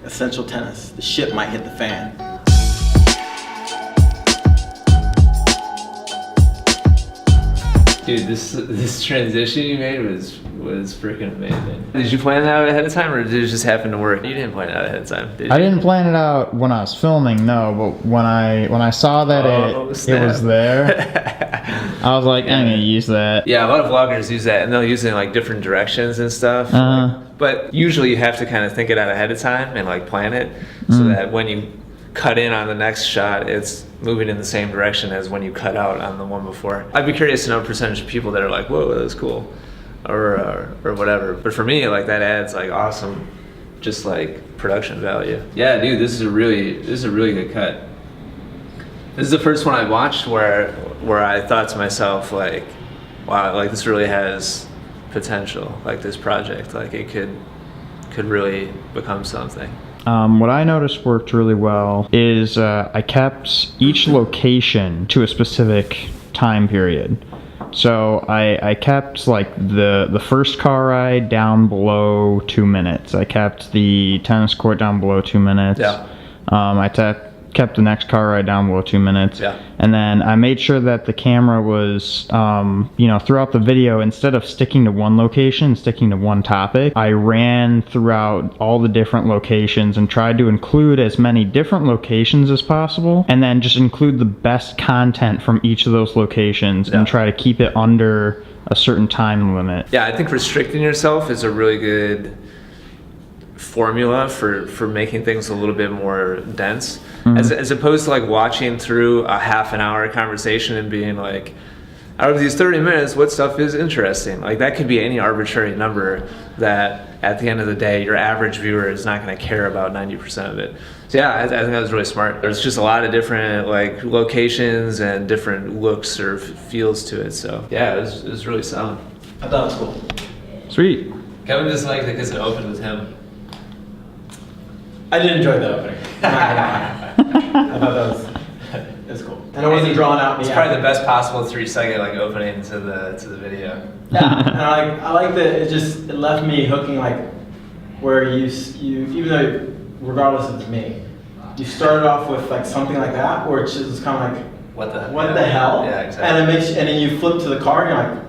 essential tennis. The shit might hit the fan. Dude, this transition you made was freaking amazing. Did you plan that out ahead of time, or did it just happen to work? You didn't plan it out ahead of time, did you? I didn't plan it out when I was filming, no. But when I saw that it was there, I was like, I'm gonna use that. Yeah, a lot of vloggers use that, and they'll use it in like different directions and stuff. But usually you have to kind of think it out ahead of time and like plan it, so that when you cut in on the next shot, it's moving in the same direction as when you cut out on the one before. I'd be curious to know a percentage of people that are like, whoa, that was cool, or whatever. But for me, like that adds like awesome, just like production value. Yeah, dude, this is a really good cut. This is the first one I watched where I thought to myself like, wow, like this really has potential. Like this project, like it could really become something. What I noticed worked really well is I kept each location to a specific time period. So I kept like the first car ride down below 2 minutes. I kept the tennis court down below 2 minutes. Yeah. I kept the next car ride down below 2 minutes. Yeah. And then I made sure that the camera was, throughout the video, instead of sticking to one location, sticking to one topic, I ran throughout all the different locations and tried to include as many different locations as possible, and then just include the best content from each of those locations and try to keep it under a certain time limit. Yeah, I think restricting yourself is a really good formula for making things a little bit more dense, as opposed to like watching through a half an hour conversation and being like, out of these 30 minutes, what stuff is interesting? Like that could be any arbitrary number that at the end of the day, your average viewer is not going to care about 90% of it. So yeah, I think that was really smart. There's just a lot of different like locations and different looks or feels to it. So yeah, it was really solid. I thought it was cool. Sweet. Kevin just liked it because it opened with him. I did enjoy the opening. I thought that was cool. And it wasn't drawn out. It's probably the best possible 3-second like opening to the video. Yeah, and I like that it left me hooking like where you even though regardless of me, you started off with like something like that where it's just kind of like what the hell? Yeah, exactly. And then you flip to the car and you're like,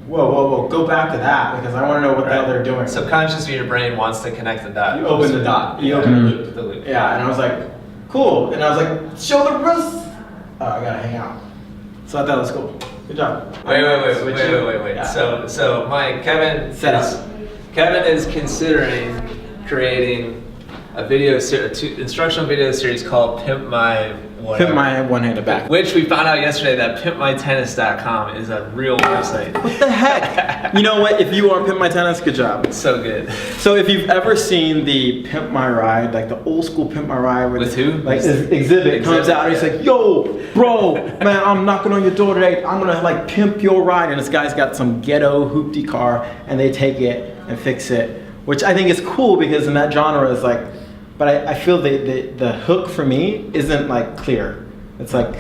whoa, go back to that because I want to know what the hell they're doing. Subconsciously, your brain wants to connect the dot. You open the dot. You open the loop. Yeah, and I was like, cool. And I was like, show the wrist. Oh, I gotta hang out. So I thought it was cool. Good job. Wait. Yeah. So Mike, Kevin is considering creating a instructional video series called Pimp My One-Handed Back. Which we found out yesterday that pimpmytennis.com is a real website. What the heck? You know what? If you are Pimp My Tennis, good job. It's so good. So if you've ever seen the Pimp My Ride, like the old school Pimp My Ride with who? Like Exhibit comes out and he's like, yo, bro, man, I'm knocking on your door today. I'm gonna like pimp your ride. And this guy's got some ghetto hoopty car and they take it and fix it. Which I think is cool because in that genre is like, but I feel the hook for me isn't like clear. It's like,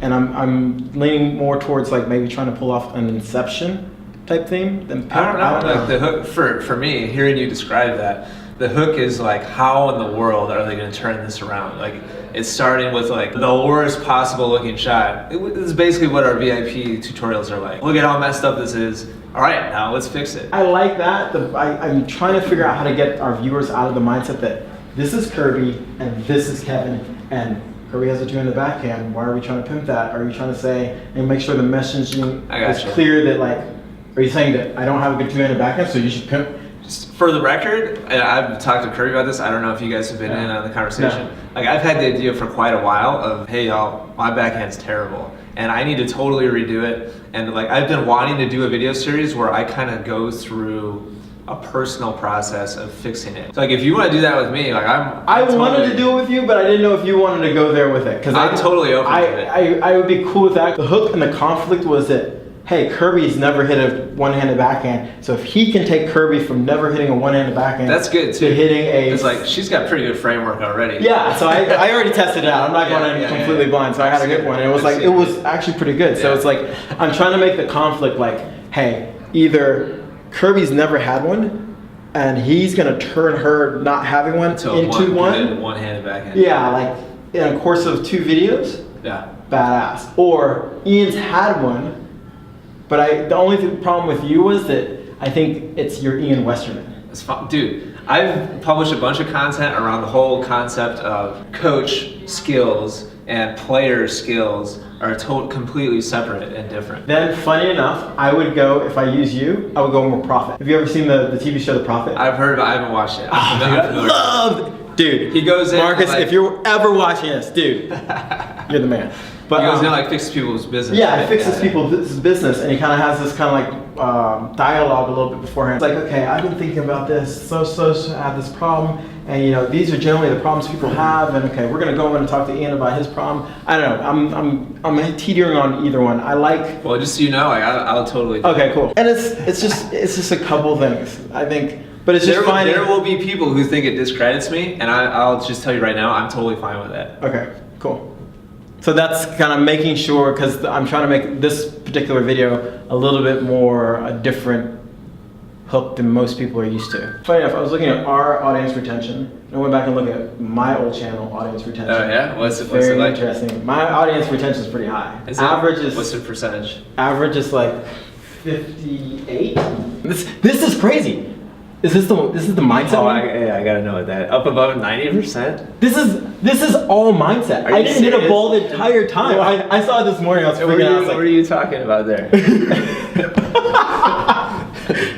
and I'm leaning more towards like maybe trying to pull off an Inception type theme than Pimp. I don't know. Like the hook for me, hearing you describe that, the hook is like, how in the world are they going to turn this around? Like it's starting with like the worst possible looking shot. This is basically what our VIP tutorials are like. Look at how messed up this is. All right, now let's fix it. I like that. I'm trying to figure out how to get our viewers out of the mindset that this is Kirby and this is Kevin and Kirby has a 2-handed backhand. Why are we trying to pimp that? Are you trying to say and make sure the messaging is clear that like, are you saying that I don't have a good 2-handed backhand so you should pimp? Just for the record, and I've talked to Kirby about this, I don't know if you guys have been in on the conversation. No. Like I've had the idea for quite a while of, hey y'all, my backhand's terrible and I need to totally redo it. And like I've been wanting to do a video series where I kind of go through a personal process of fixing it. So like if you want to do that with me, like I wanted to do it with you, but I didn't know if you wanted to go there with it. Because I'm totally open to it. I would be cool with that. The hook and the conflict was that, hey, Kirby's never hit a one-handed backhand, so if he can take Kirby from never hitting a one-handed backhand, that's good too. To hitting a, it's like she's got pretty good framework already. Yeah, so I already tested it out. I'm not going in completely blind, so I had a good one. And it was actually pretty good. So it's like I'm trying to make the conflict like, hey, either Kirby's never had one, and he's gonna turn her not having one So into one. One-handed backhand. Yeah, like in a course of 2 videos. Yeah. Badass. Or Ian's had one, but the only problem with you was that I think you're Ian Westermann. It's fun. Dude, I've published a bunch of content around the whole concept of coach skills and player skills are completely separate and different. Then, funny enough, I would go, if I use you, I would go more Prophet. Have you ever seen the TV show The Prophet? I've heard of it, I haven't watched it. Dude, he goes in Marcus, like, if you're ever watching this, dude, you're the man. But he goes in like fixes people's business. yeah, right? it fixes people's business, and he kind of has this kind of like dialogue a little bit beforehand. It's like, okay, I've been thinking about this, so I have this problem, and you know, these are generally the problems people have, and okay, we're gonna go in and talk to Ian about his problem. I don't know, I'm teetering on either one. I like. Well, just so you know, like, I'll totally. Okay, cool. And it's just a couple things, I think. But it's just fine. There will be people who think it discredits me, and I'll just tell you right now, I'm totally fine with that. Okay, cool. So that's kind of making sure, because I'm trying to make this particular video a little bit more a different hook than most people are used to. Funny enough, I was looking at our audience retention, and I went back and looked at my old channel audience retention. Oh yeah? What's it Very like? interesting. My audience retention is pretty high. What's the percentage? Average is like 58. This is crazy. Is this the mindset? Oh, I gotta know that. Up above 90%? This is all mindset. I didn't hit a ball the entire time. I saw it this morning. I was freaking out. What are you talking about there?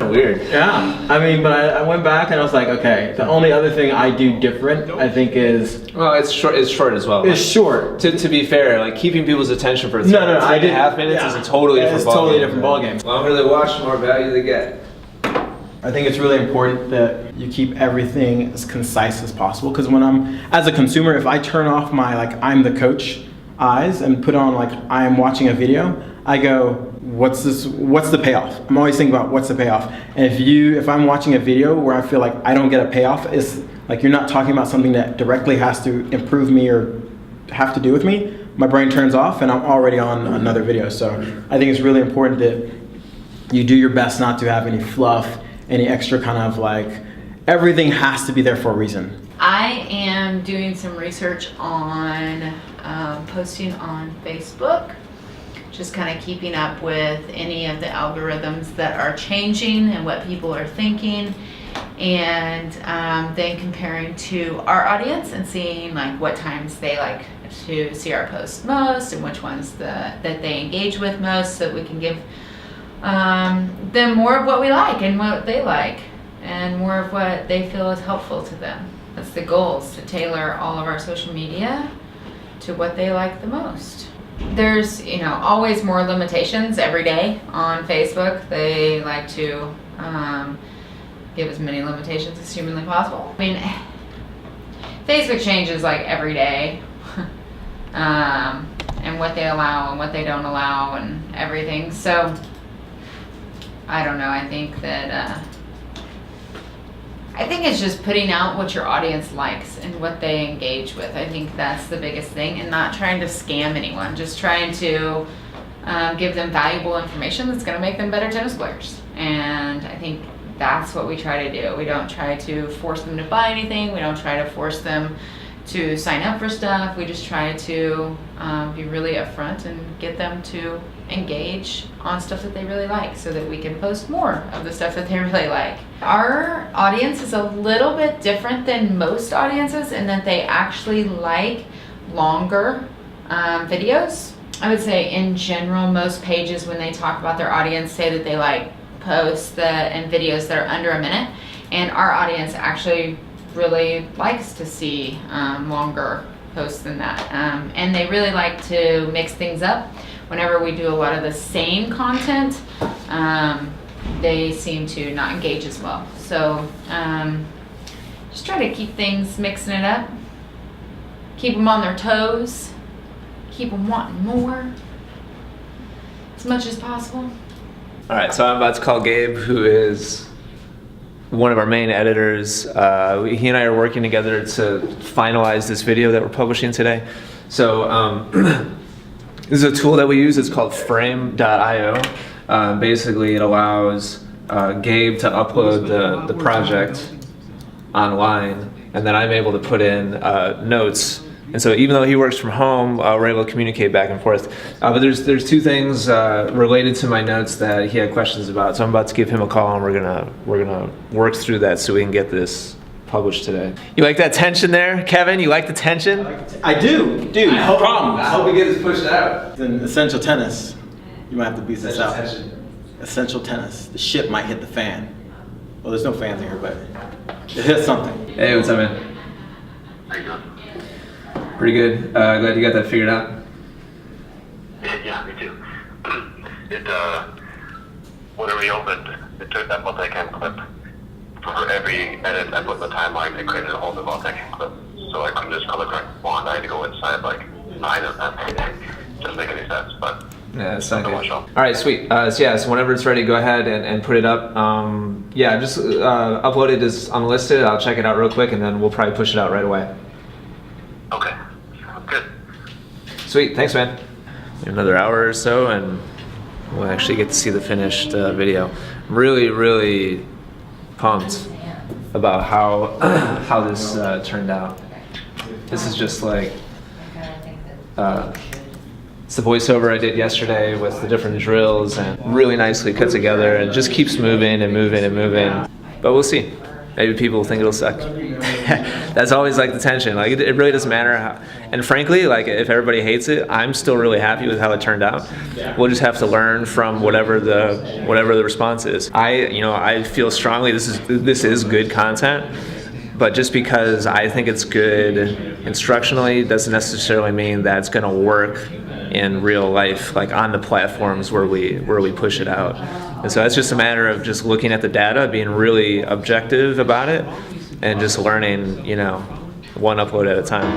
Weird. Yeah. I mean, but I went back and I was like, okay, the only other thing I do different, I think, is... Well, it's short as well. It's short. To be fair, like keeping people's attention for 3.5 minutes is a totally different ballgame. It's totally different ballgame. Longer they watch, the more value they get. I think it's really important that you keep everything as concise as possible, because when as a consumer, if I turn off my I'm the coach eyes and put on I am watching a video, I go, what's the payoff? I'm always thinking about what's the payoff. And if I'm watching a video where I feel like I don't get a payoff, it's like you're not talking about something that directly has to improve me or have to do with me, my brain turns off and I'm already on another video. So I think it's really important that you do your best not to have any fluff, any extra kind of everything has to be there for a reason. I am doing some research on posting on Facebook, just kind of keeping up with any of the algorithms that are changing and what people are thinking, and then comparing to our audience and seeing what times they like to see our posts most and which ones that they engage with most, so that we can give them more of what we like and what they like, and more of what they feel is helpful to them. That's the goal, is to tailor all of our social media to what they like the most. There's always more limitations every day on Facebook. They like to give as many limitations as humanly possible. I mean, Facebook changes every day. And what they allow and what they don't allow and everything. So I don't know, I think that I think it's just putting out what your audience likes and what they engage with. I think that's the biggest thing, and not trying to scam anyone, just trying to give them valuable information that's going to make them better tennis players. And I think that's what we try to do. We don't try to force them to buy anything. We don't try to force them to sign up for stuff. We just try to be really upfront and get them to engage on stuff that they really like, so that we can post more of the stuff that they really like. Our audience is a little bit different than most audiences in that they actually like longer videos. I would say in general, most pages, when they talk about their audience, say that they like posts and videos that are under a minute, and our audience actually really likes to see longer posts than that, and they really like to mix things up. Whenever we do a lot of the same content, they seem to not engage as well. So just try to keep things, mixing it up, keep them on their toes, keep them wanting more as much as possible. All right, so I'm about to call Gabe, who is one of our main editors. He and I are working together to finalize this video that we're publishing today. So this is a tool that we use. It's called frame.io. Basically, it allows Gabe to upload the project online, and then I'm able to put in notes. And so even though he works from home, we're able to communicate back and forth. But there's two things related to my notes that he had questions about. So I'm about to give him a call, and we're gonna work through that so we can get this published today. You like that tension there, Kevin? You like the tension? I do, dude. No problem. I hope we get this pushed out. Then essential tennis. You might have to beat this out. Tension. Essential tennis. The shit might hit the fan. Well, there's no fans in here, but it hit something. Hey, what's up, man? How you doing? Pretty good. Glad you got that figured out. Yeah, me too. Whenever we opened, it took that multicam clip. For every edit I put in the timeline, it created a whole new multicam clip. So I couldn't just color correct one. I had to go inside like 9 of them. Doesn't make any sense, but Yeah, it's not good. show. All right, sweet. So whenever it's ready, go ahead and put it up. Yeah, just upload it as unlisted. I'll check it out real quick, and then we'll probably push it out right away. Okay, good. Sweet, thanks, man. Another hour or so, and we'll actually get to see the finished video. I'm really, really pumped about how this turned out. This is just like it's the voiceover I did yesterday with the different drills, and really nicely cut together, and just keeps moving and moving and moving. But we'll see. Maybe people think it'll suck. That's always like the tension. Like it really doesn't matter how. And frankly, like if everybody hates it, I'm still really happy with how it turned out. We'll just have to learn from whatever the response is. I feel strongly this is good content. But just because I think it's good instructionally doesn't necessarily mean that it's going to work in real life, like on the platforms where we push it out. And so it's just a matter of just looking at the data, being really objective about it, and just learning, one upload at a time.